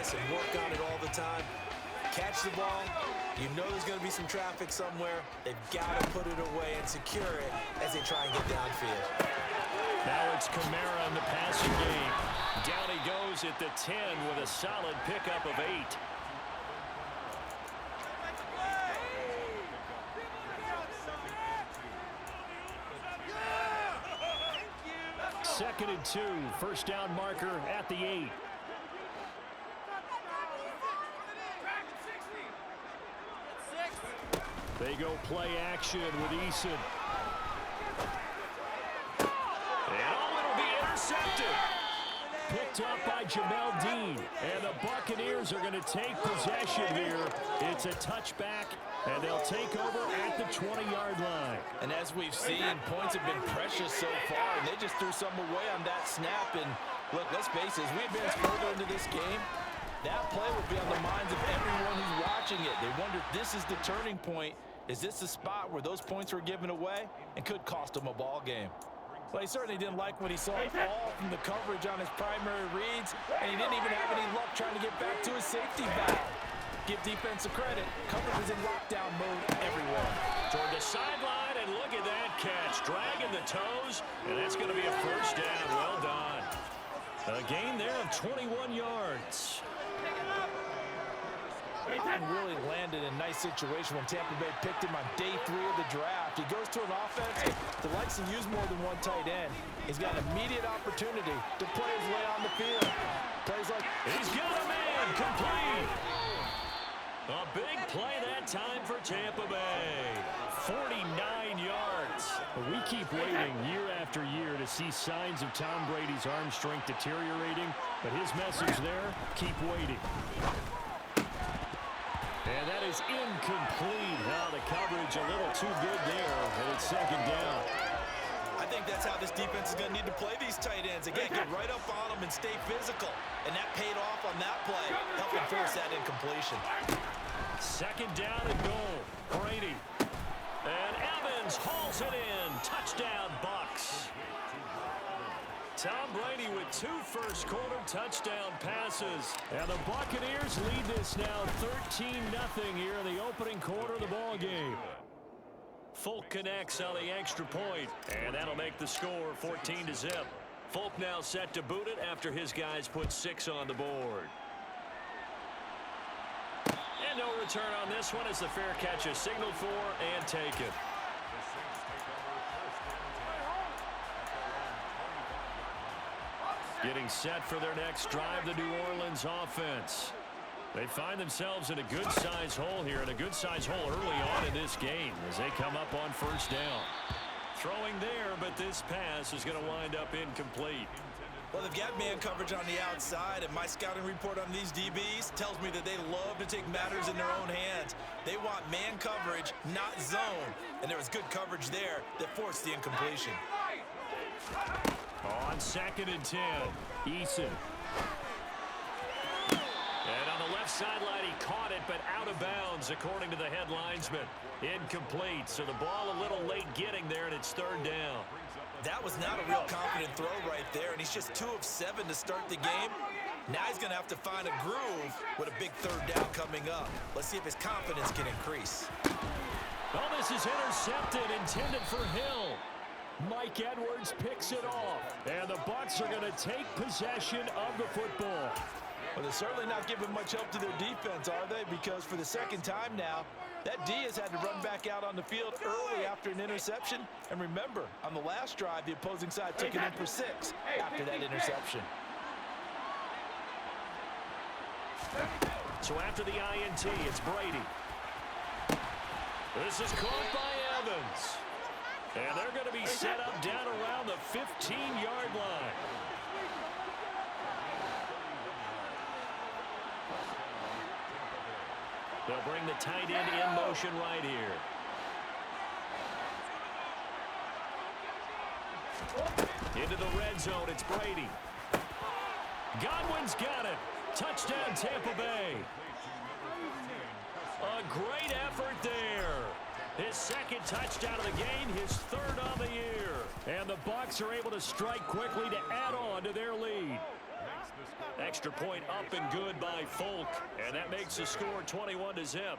this and work on it all the time. Catch the ball, you know there's going to be some traffic somewhere. They've got to put it away and secure it as they try and get downfield. Now it's Kamara in the passing game. Down he goes at the 10 with a solid pickup of 8. Second and 2, first down marker at the 8. They go play action with Eason. And it'll be intercepted. Picked up by Jamel Dean. And the Buccaneers are going to take possession here. It's a touchback, and they'll take over at the 20-yard line. And as we've seen, points have been precious so far, and they just threw some away on that snap. And look, let's face it, as we advance further into this game, that play will be on the minds of everyone who's watching it. They wonder if this is the turning point. Is this the spot where those points were given away and could cost him a ball game? Well, he certainly didn't like what he saw at all from the coverage on his primary reads, and he didn't even have any luck trying to get back to his safety valve. Give defensive credit. Coverage is in lockdown mode everywhere. Toward the sideline, and look at that catch. Dragging the toes, and that's going to be a first down. Well done. A gain there of 21 yards. Gridiron really landed in a nice situation when Tampa Bay picked him on day 3 of the draft. He goes to an offense that likes to use more than one tight end. He's got an immediate opportunity to play his way on the field. Plays like he's got a man complete. A big play that time for Tampa Bay. 49 yards. We keep waiting year after year to see signs of Tom Brady's arm strength deteriorating, but his message there, keep waiting. And that is incomplete. Now the coverage a little too good there, and it's second down. I think that's how this defense is going to need to play these tight ends. Again, get right up on them and stay physical. And that paid off on that play, helping force that incompletion. Second down and goal. Brady. And Evans hauls it in. Touchdown, Bucs. Tom Brady with 2 first-quarter touchdown passes. And the Buccaneers lead this now 13-0 here in the opening quarter of the ball game. Folk connects on the extra point, and that'll make the score 14-0. Folk now set to boot it after his guys put 6 on the board. And no return on this one as the fair catch is signaled for and taken. Getting set for their next drive, the New Orleans offense. They find themselves in a good-sized hole here, and a good-sized hole early on in this game as they come up on first down. Throwing there, but this pass is going to wind up incomplete. Well, they've got man coverage on the outside, and my scouting report on these DBs tells me that they love to take matters in their own hands. They want man coverage, not zone, and there was good coverage there that forced the incompletion. On second and 10, Eason. And on the left sideline, he caught it, but out of bounds, according to the head linesman. Incomplete, so the ball a little late getting there, and it's third down. That was not a real confident throw right there, and he's just 2 of 7 to start the game. Now he's going to have to find a groove with a big third down coming up. Let's see if his confidence can increase. Oh, this is intercepted, intended for Hill. Mike Edwards picks it off, and the Bucs are going to take possession of the football. Well, they're certainly not giving much help to their defense, are they? Because for the second time now, that D has had to run back out on the field early after an interception. And remember, on the last drive, the opposing side took it in for 6 after that interception. So after the INT, it's Brady. This is caught by Evans. And they're going to be set up down around the 15-yard line. They'll bring the tight end in motion right here. Into the red zone, it's Brady. Godwin's got it. Touchdown, Tampa Bay. A great effort there. His second touchdown of the game, his 3rd on the year. And the Bucs are able to strike quickly to add on to their lead. Extra point up and good by Folk. And that makes the score 21-0.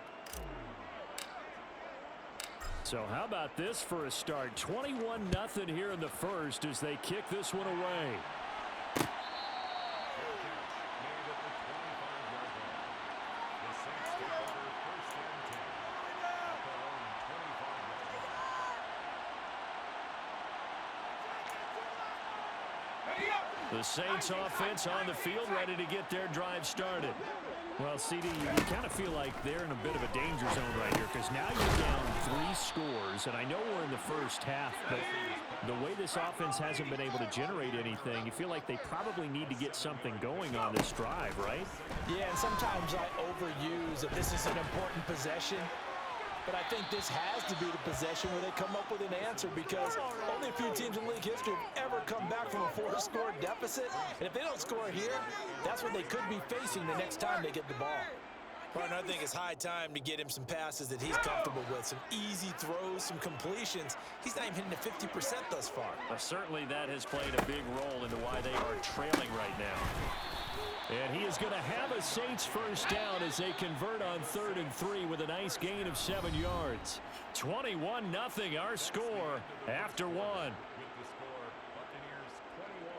So how about this for a start? 21-0 here in the first as they kick this one away. The Saints offense on the field ready to get their drive started. Well, CD, you kind of feel like they're in a bit of a danger zone right here because now you're down 3 scores, and I know we're in the first half, but the way this offense hasn't been able to generate anything, you feel like they probably need to get something going on this drive, right? Yeah, and sometimes I overuse that this is an important possession. But I think this has to be the possession where they come up with an answer because only a few teams in league history have ever come back from a 4-score deficit. And if they don't score here, that's what they could be facing the next time they get the ball. Partner, I think it's high time to get him some passes that he's comfortable with, some easy throws, some completions. He's not even hitting the 50% thus far. Well, certainly that has played a big role into why they are trailing right now. And he is going to have a Saints first down as they convert on 3rd and 3 with a nice gain of 7 yards. 21-0 our score after 1. With the score, Buccaneers 21,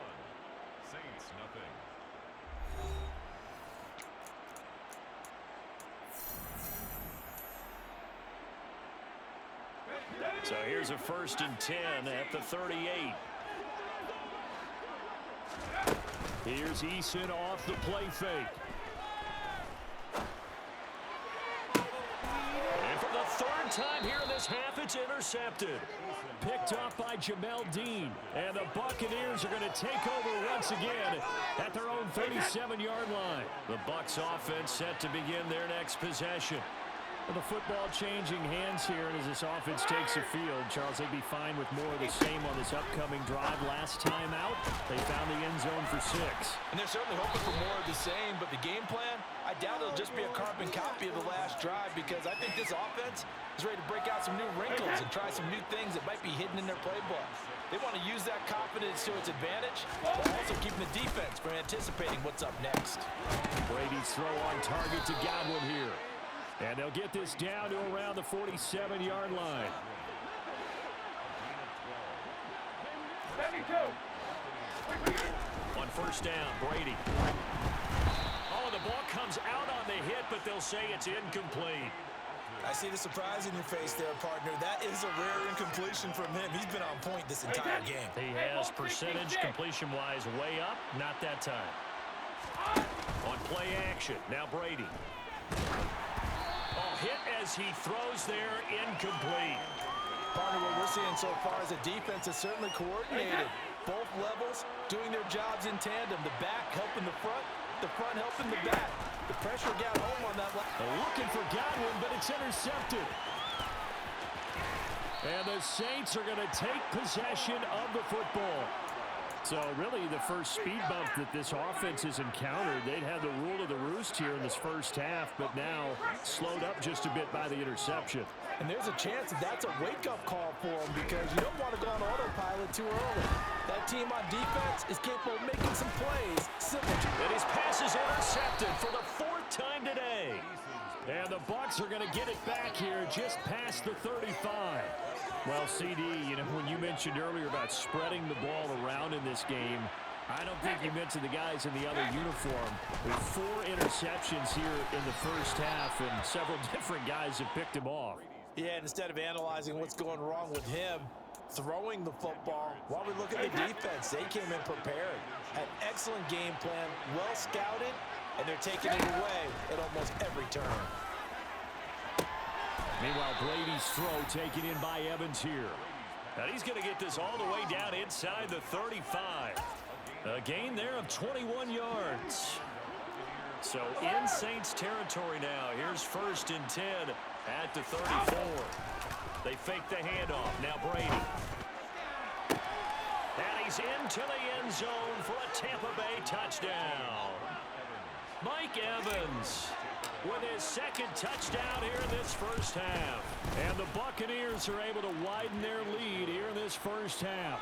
Saints nothing. So here's a 1st and 10 at the 38. Here's Eason off the play fake. And for the 3rd time here in this half, it's intercepted. Picked off by Jamel Dean. And the Buccaneers are going to take over once again at their own 37-yard line. The Bucs offense set to begin their next possession. Well, the football changing hands here, and as this offense takes the field, Charles, they'd be fine with more of the same on this upcoming drive. Last time out, they found the end zone for 6. And they're certainly hoping for more of the same, but the game plan, I doubt it'll just be a carbon copy of the last drive because I think this offense is ready to break out some new wrinkles and try some new things that might be hidden in their playbook. They want to use that confidence to its advantage, while also keeping the defense from anticipating what's up next. Brady's throw on target to Godwin here. And they'll get this down to around the 47-yard line. On 1st down, Brady. Oh, the ball comes out on the hit, but they'll say it's incomplete. I see the surprise in your face there, partner. That is a rare incompletion from him. He's been on point this entire game. He has percentage completion-wise way up, not that time. On play action, now Brady. Oh, hit as he throws there, incomplete. Partner, what we're seeing so far is a defense that's certainly coordinated. Both levels doing their jobs in tandem. The back helping the front helping the back. The pressure got home on that left. Looking for Godwin, but it's intercepted. And the Saints are going to take possession of the football. So really the first speed bump that this offense has encountered, they'd had the rule of the roost here in this first half, but now slowed up just a bit by the interception. And there's a chance that that's a wake-up call for them because you don't want to go on autopilot too early. That team on defense is capable of making some plays. Simple. And his pass is intercepted for the 4th time today. And the Bucs are going to get it back here just past the 35. Well, CD, you know, when you mentioned earlier about spreading the ball around in this game, I don't think you mentioned the guys in the other uniform. With 4 interceptions here in the first half, and several different guys have picked him off. Yeah, and instead of analyzing what's going wrong with him, throwing the football, while we look at the defense, they came in prepared. Had excellent game plan, well scouted, and they're taking it away at almost every turn. Meanwhile, Brady's throw taken in by Evans here. And he's going to get this all the way down inside the 35. A gain there of 21 yards. So in Saints territory now. Here's 1st and 10 at the 34. They fake the handoff. Now Brady. And he's into the end zone for a Tampa Bay touchdown. Mike Evans with his 2nd touchdown here in this first half. And the Buccaneers are able to widen their lead here in this first half.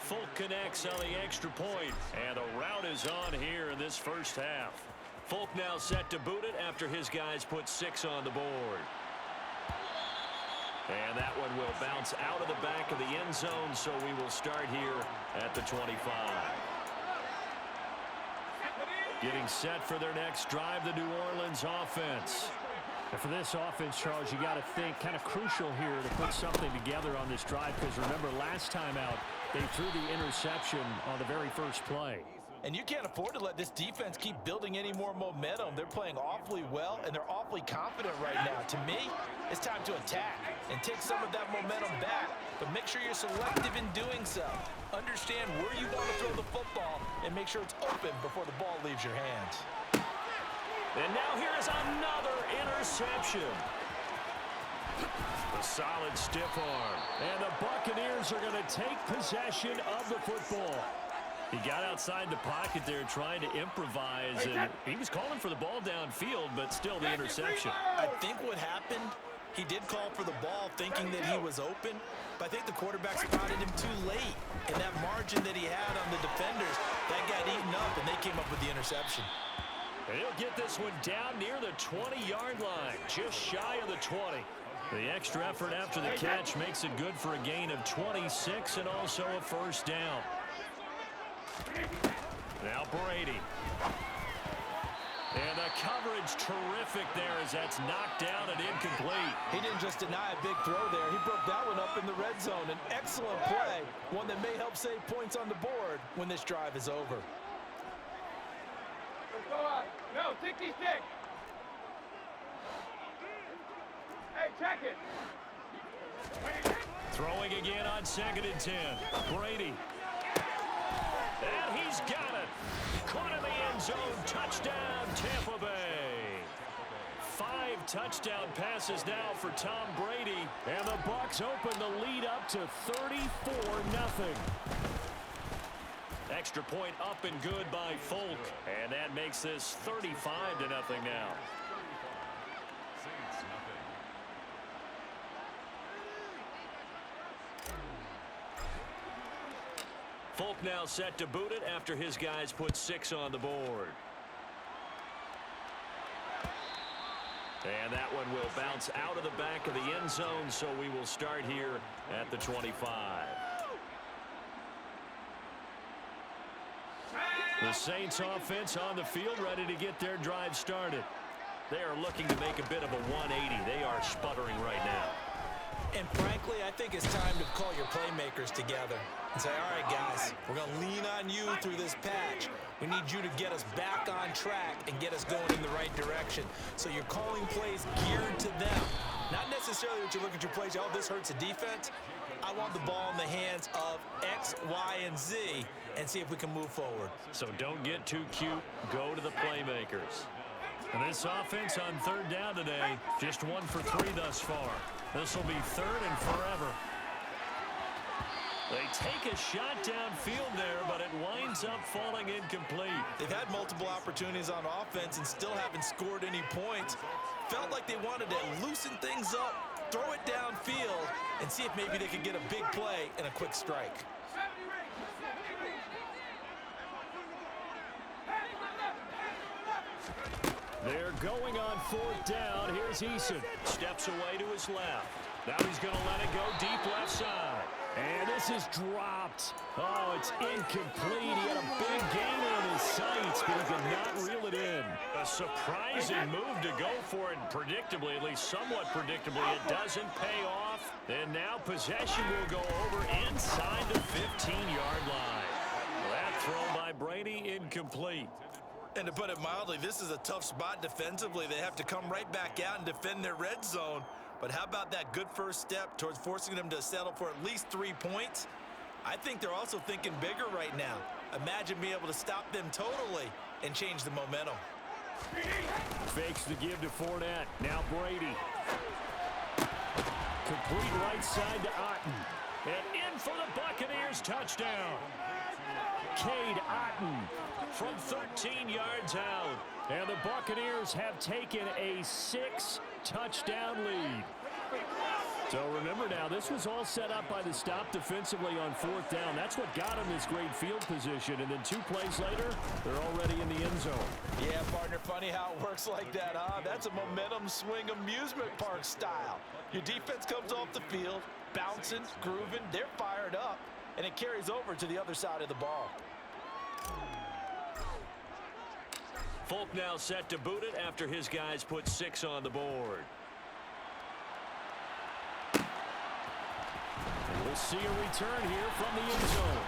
Folk connects on the extra point, and the rout is on here in this first half. Folk now set to boot it after his guys put 6 on the board. And that one will bounce out of the back of the end zone, so we will start here at the 25. Getting set for their next drive, the New Orleans offense. And for this offense, Charles, you got to think kind of crucial here to put something together on this drive, because remember last time out, they threw the interception on the very first play. And you can't afford to let this defense keep building any more momentum. They're playing awfully well, and they're awfully confident right now. To me, it's time to attack and take some of that momentum back, but make sure you're selective in doing so. Understand where you want to throw the football and make sure it's open before the ball leaves your hands. And now here is another interception. A solid stiff arm. And the Buccaneers are going to take possession of the football. He got outside the pocket there trying to improvise, and he was calling for the ball downfield, but still the interception. I think what happened, he did call for the ball thinking that he was open, but I think the quarterback spotted him too late. And that margin that he had on the defenders, that got eaten up, and they came up with the interception. And he'll get this one down near the 20-yard line, just shy of the 20. The extra effort after the catch makes it good for a gain of 26 and also a first down. Now Brady. And the coverage terrific there as that's knocked down and incomplete. He didn't just deny a big throw there. He broke that one up in the red zone. An excellent play, one that may help save points on the board when this drive is over. Let's go on. No, 66. Hey, check it. Throwing again on 2nd and 10. Brady. And he's got it. Caught in the end zone. Touchdown, Tampa Bay. 5 touchdown passes now for Tom Brady. And the Bucs open the lead up to 34-0. Extra point up and good by Folk. And that makes this 35-0 now. Saints, nothing. Folk now set to boot it after his guys put 6 on the board. And that one will bounce out of the back of the end zone, so we will start here at the 25. The Saints offense on the field ready to get their drive started. They are looking to make a bit of a 180. They are sputtering right now. And frankly, I think it's time to call your playmakers together and say, all right, guys, we're going to lean on you through this patch. We need you to get us back on track and get us going in the right direction. So you're calling plays geared to them. Not necessarily that you look at your plays, oh, this hurts the defense. I want the ball in the hands of X, Y, and Z and see if we can move forward. So don't get too cute. Go to the playmakers. And this offense on 3rd down today, just 1 for 3 thus far. This will be 3rd and forever. They take a shot downfield there, but it winds up falling incomplete. They've had multiple opportunities on offense and still haven't scored any points. Felt like they wanted to loosen things up, throw it downfield, and see if maybe they could get a big play and a quick strike. They're going on 4th down. Here's Eason. Steps away to his left. Now he's going to let it go deep left side. And this is dropped. Oh, it's incomplete. He had a big gainer in his sights, but he could not reel it in. A surprising move to go for it, predictably, at least somewhat predictably. It doesn't pay off. And now possession will go over inside the 15-yard line. That throw by Brady incomplete. And to put it mildly, this is a tough spot defensively. They have to come right back out and defend their red zone. But how about that good first step towards forcing them to settle for at least 3 points? I think they're also thinking bigger right now. Imagine being able to stop them totally and change the momentum. Fakes the give to Fournette. Now Brady. Complete right side to Otten. And in for the Buccaneers touchdown. Cade Otten from 13 yards out. And the Buccaneers have taken a 6-touchdown lead. So remember now, this was all set up by the stop defensively on 4th down. That's what got him this great field position. And then 2 plays later, they're already in the end zone. Yeah, partner, funny how it works like that, huh? That's a momentum swing amusement park style. Your defense comes off the field, bouncing, grooving, they're fired up, and it carries over to the other side of the ball. Folk now set to boot it after his guys put 6 on the board. We'll see a return here from the end zone.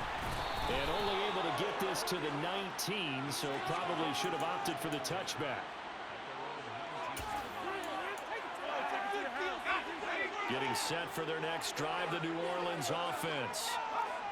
And only able to get this to the 19, so probably should have opted for the touchback. Getting set for their next drive, the New Orleans offense.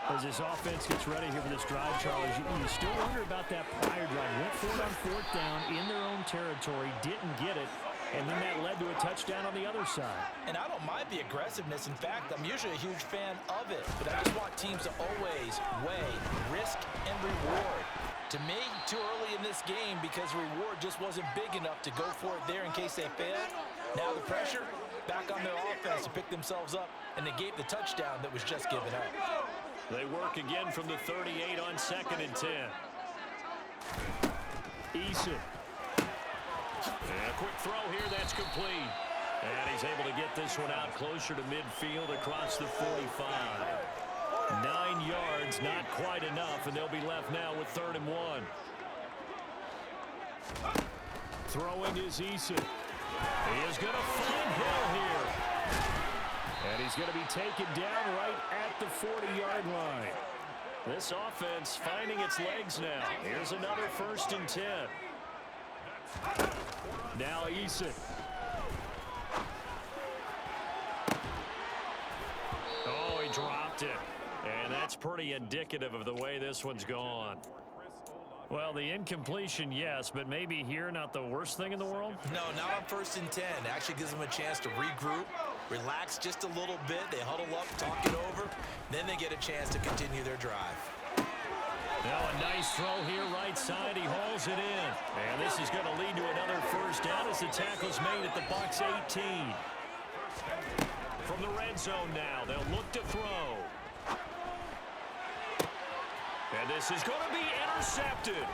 As this offense gets ready here for this drive, Charles, you still wonder about that prior drive. Went for it on 4th down in their own territory, didn't get it, and then that led to a touchdown on the other side. And I don't mind the aggressiveness. In fact, I'm usually a huge fan of it. But I just want teams to always weigh risk and reward. To me, too early in this game because reward just wasn't big enough to go for it there in case they failed. Now the pressure back on their offense to pick themselves up, and they gave the touchdown that was just given up. They work again from the 38 on 2nd and 10. Eason. And a quick throw here, that's complete. And he's able to get this one out closer to midfield across the 45. 9 yards, not quite enough, and they'll be left now with 3rd and 1. Throwing is Eason. He is going to find Hill here. And he's going to be taken down right at the 40-yard line. This offense finding its legs now. Here's another 1st and 10. Now Eason. Oh, he dropped it. And that's pretty indicative of the way this one's gone. Well, the incompletion, yes, but maybe here not the worst thing in the world? No, not on 1st and 10. It actually gives them a chance to regroup, relax just a little bit. They huddle up, talk it over. Then they get a chance to continue their drive. Now a nice throw here right side. He hauls it in. And this is going to lead to another 1st down as the tackle's made at the Bucs 18. From the red zone now, they'll look to throw. And this is going to be intercepted.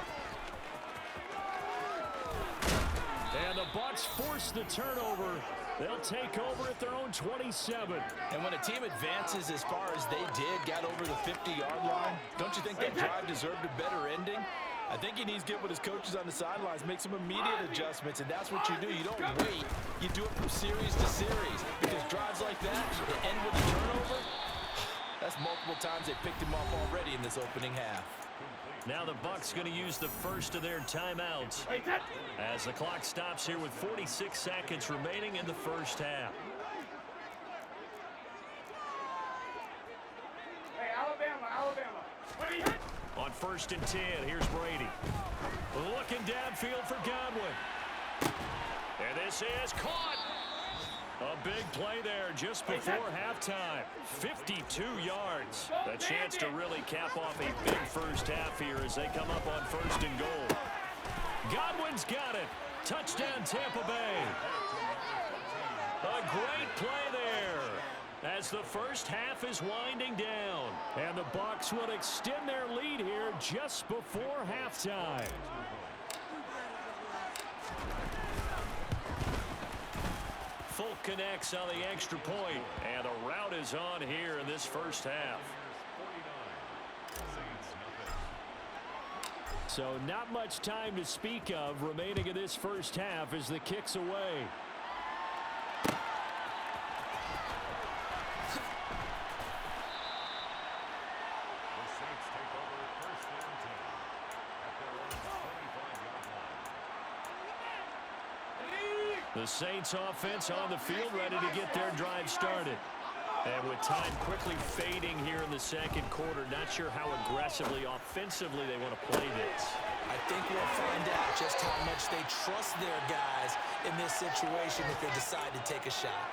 And the Bucs force the turnover. They'll take over at their own 27. And when a team advances as far as they did, got over the 50-yard line, don't you think that drive deserved a better ending? I think he needs to get with his coaches on the sidelines, make some immediate adjustments, and that's what you do. You don't wait. You do it from series to series. Because drives like that, that end with a turnover, that's multiple times they picked him off already in this opening half. Now the Bucs going to use the first of their timeouts as the clock stops here with 46 seconds remaining in the 1st half. Hey, Alabama. What are you hit? On 1st and 10, here's Brady. Looking downfield for Godwin. And this is caught. A big play there just before halftime. 52 yards. A chance to really cap off a big 1st half here as they come up on 1st and goal. Godwin's got it. Touchdown, Tampa Bay. A great play there as the 1st half is winding down. And the Bucs will extend their lead here just before halftime. Folk connects on the extra point, and the route is on here in this 1st half. So not much time to speak of remaining in this 1st half as the kick's away. The Saints offense on the field ready to get their drive started. And with time quickly fading here in the 2nd quarter, not sure how aggressively, offensively they want to play this. I think we'll find out just how much they trust their guys in this situation if they decide to take a shot.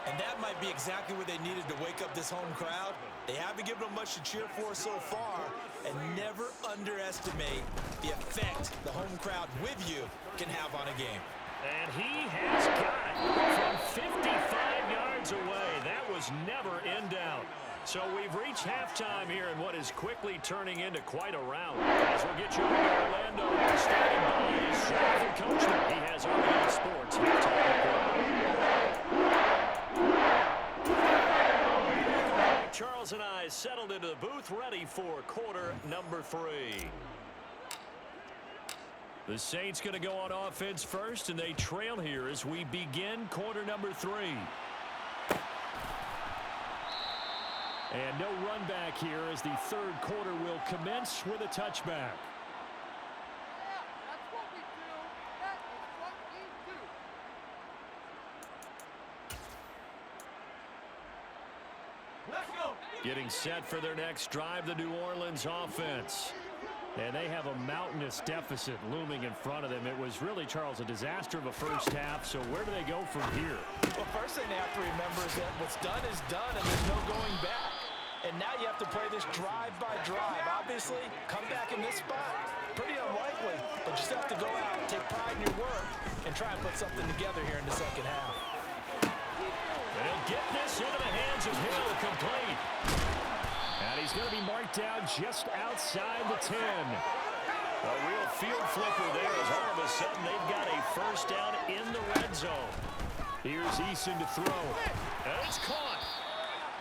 And that might be exactly what they needed to wake up this home crowd. They haven't given them much to cheer for so far, and never underestimate the effect the home crowd with you can have on a game. And he has got it from 55 yards away. That was never in doubt. So we've reached halftime here in what is quickly turning into quite a round. As we'll get you over to Orlando, starting by is Jonathan Coachman. He has our Sports halftime report. Charles and I settled into the booth ready for quarter number 3. The Saints going to go on offense first, and they trail here as we begin quarter number 3. And no run back here as the third quarter will commence with a touchback. That's what we do. That is what we do. Let's go. Getting set for their next drive, the New Orleans offense. And they have a mountainous deficit looming in front of them. It was really, Charles, a disaster of a first half. So where do they go from here? Well, first thing they have to remember is that what's done is done, and there's no going back. And now you have to play this drive by drive. Obviously, come back in this spot, pretty unlikely. But you still have to go out and take pride in your work and try and put something together here in the second half. They'll get this into the hands of Hill, complete. And he's going to be marked down just outside the 10. A real field flipper there as all of a sudden they've got a first down in the red zone. Here's Eason to throw. And it's caught.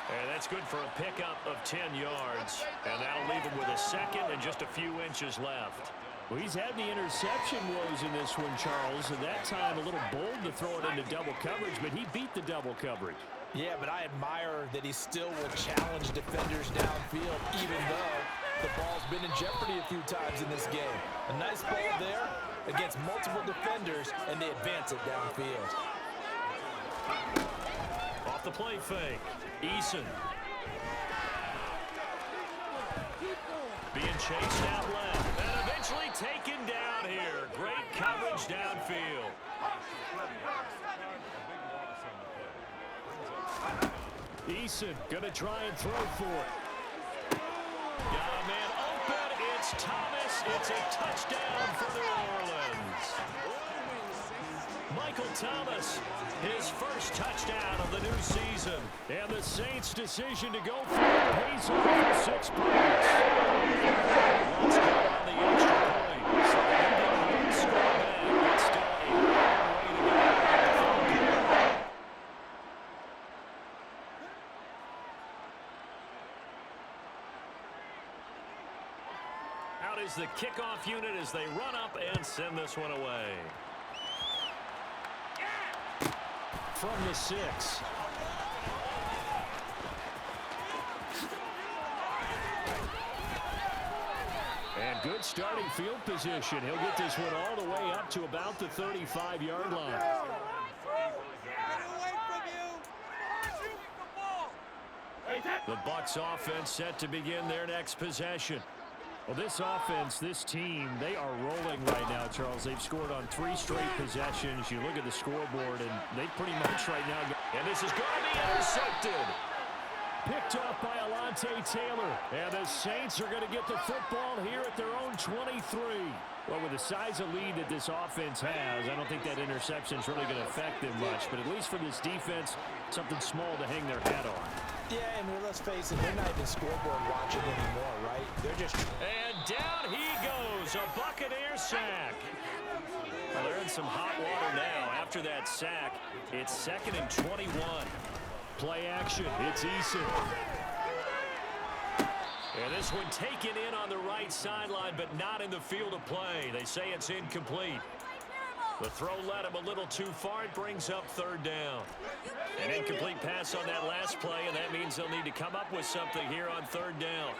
And that's good for a pickup of 10 yards. And that'll leave him with a second and just a few inches left. Well, he's had the interception woes in this one, Charles, and that time a little bold to throw it into double coverage, but he beat the double coverage. Yeah, but I admire that he still will challenge defenders downfield, even though the ball's been in jeopardy a few times in this game. A nice ball there against multiple defenders, and they advance it downfield. Off the play fake, Eason. Being chased out left, and eventually taken down here. Great coverage downfield. Eason gonna try and throw for it. Got a man open. It's Thomas. It's a touchdown for New Orleans. Michael Thomas, his first touchdown of the new season. And the Saints' decision to go for it pays off for 6 points. Let's go on the extra point. So they get one score back, but still a long way to go. Out is the kickoff unit as they run up and send this one away. From the 6. And good starting field position. He'll get this one all the way up to about the 35-yard line. The Bucs offense set to begin their next possession. Well, this offense, this team, they are rolling right now, Charles. They've scored on 3 straight possessions. You look at the scoreboard, and they pretty much right now. And this is going to be intercepted. Picked off by Alontae Taylor. And the Saints are going to get the football here at their own 23. Well, with the size of lead that this offense has, I don't think that interception is really going to affect them much. But at least for this defense, something small to hang their hat on. Yeah, and let's face it, they're not even scoreboard watching anymore, right? They're just... And down he goes, a Buccaneer sack. Well, they're in some hot water now. After that sack, it's 2nd and 21. Play action, it's Eason. And this one taken in on the right sideline, but not in the field of play. They say it's incomplete. The throw led him a little too far. It brings up 3rd down. An incomplete pass on that last play, and that means they'll need to come up with something here on 3rd down.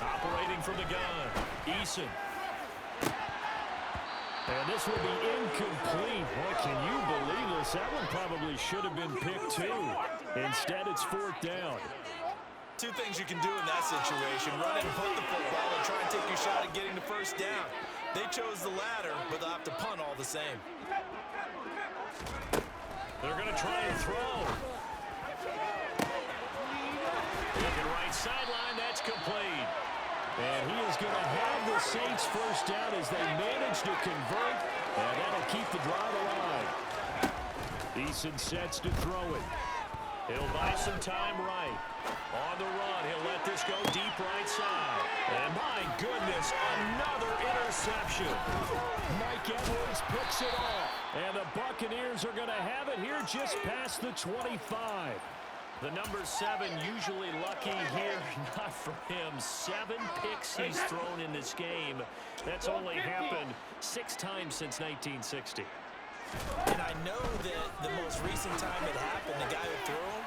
Operating from the gun, Eason. And this will be incomplete. Boy, can you believe this? That one probably should have been picked too. Instead, it's 4th down. 2 things you can do in that situation: run and punt the football and try and take your shot at getting the 1st down. They chose the latter, but they'll have to punt all the same. They're going to try and throw. Looking right sideline, that's complete. And he is going to have the Saints first down as they manage to convert, and that'll keep the drive alive. Eason sets to throw it. He'll buy some time right. On the run, he'll let this go deep right side. And my goodness, another interception. Mike Edwards picks it off. And the Buccaneers are going to have it here just past the 25. The number 7 usually lucky here. Not for him. 7 picks he's thrown in this game. That's only happened 6 times since 1960. And I know that the most recent time it happened, the guy who threw him,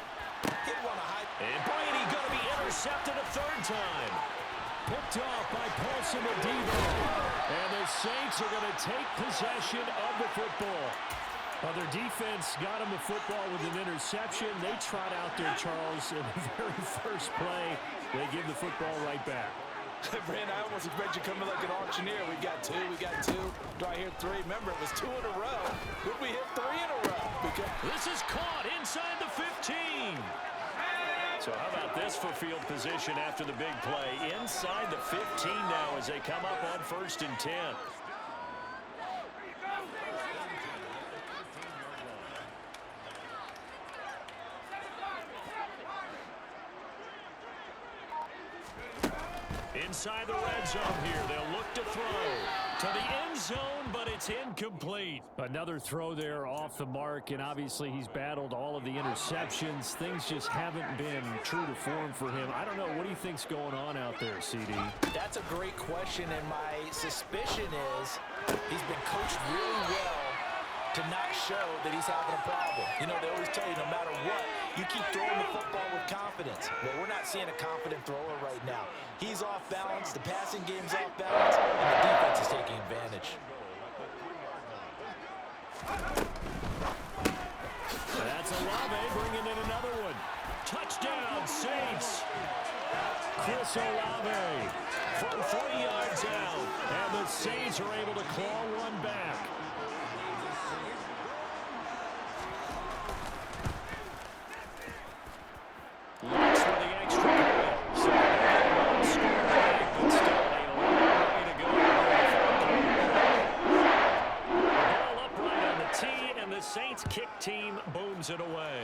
hit one a high. And Brady going to be intercepted a 3rd time. Picked off by Paulson Adebo. And the Saints are going to take possession of the football. Well, their defense got him the football with an interception. They trot out there, Charles, in the very first play. They give the football right back. Brand, I almost expect you coming like an auctioneer. We got 2, we got 2. Do I hear 3? Remember, it was 2 in a row. Would we hit 3 in a row? Because this is caught inside the 15. So how about this for field position after the big play? Inside the 15 now as they come up on 1st and 10. Inside the red zone here, they'll look to throw to the end zone, but it's incomplete. Another throw there off the mark, and obviously he's battled all of the interceptions. Things just haven't been true to form for him. I don't know. What do you think's going on out there, CD? that's a great question, and my suspicion is he's been coached really well to not show that he's having a problem. You know, they always tell you no matter what, you keep throwing the football with confidence. But we're not seeing a confident thrower right now. He's off balance, the passing game's off balance, and the defense is taking advantage. That's Olave bringing in another one. Touchdown, Saints. Chris Olave From 3 yards out. and the Saints are able to claw one back. Looks for the extra point. So one score back, but still a long way to go. The ball upright on the tee, and the Saints kick team booms it away.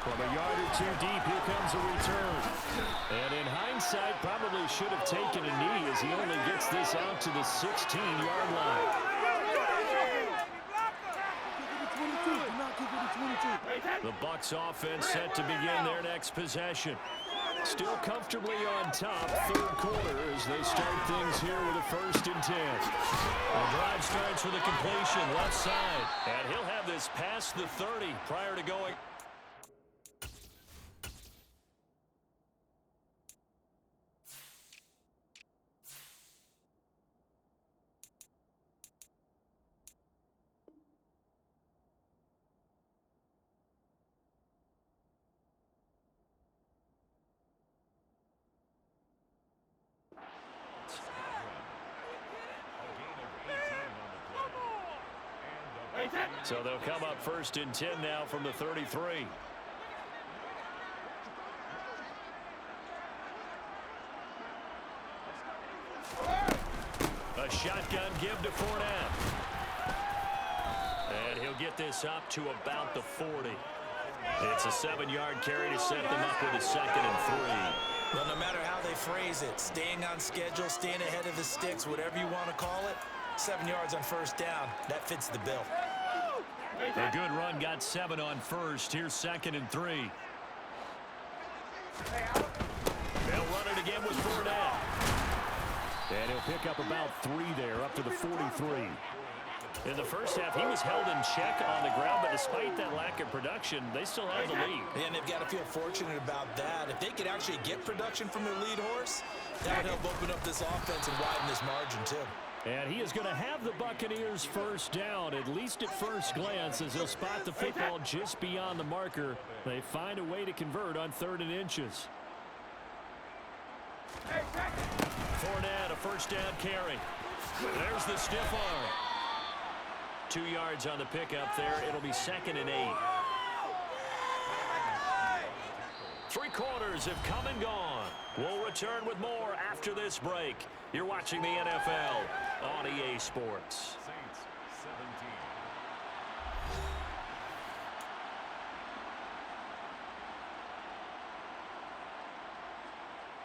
From a yard or 2 deep, here comes a return. And in hindsight, probably should have taken a knee as he only gets this out to the 16-yard line. The Bucs offense set to begin their next possession. Still comfortably on top, 3rd quarter as they start things here with a 1st and 10. The drive starts with a completion left side. And he'll have this past the 30 prior to going. So they'll come up 1st and 10 now from the 33. A shotgun give to Fournette. And he'll get this up to about the 40. It's a 7-yard carry to set them up with a 2nd and 3. Well, no matter how they phrase it, staying on schedule, staying ahead of the sticks, whatever you want to call it, 7 yards on 1st down, that fits the bill. A good run got 7 on 1st. Here's 2nd and 3. They'll run it again with Fournette. And he'll pick up about 3 there, up to the 43. In the first half, he was held in check on the ground, but despite that lack of production, they still have the lead. And they've got to feel fortunate about that. If they could actually get production from their lead horse, that would help open up this offense and widen this margin, too. And he is going to have the Buccaneers first down, at least at first glance, as they'll spot the football just beyond the marker. They find a way to convert on 3rd and inches. Fournette, a 1st down carry. There's the stiff arm. 2 yards on the pickup there. It'll be 2nd and 8. Three quarters have come and gone. We'll return with more after this break. You're watching the NFL on EA Sports.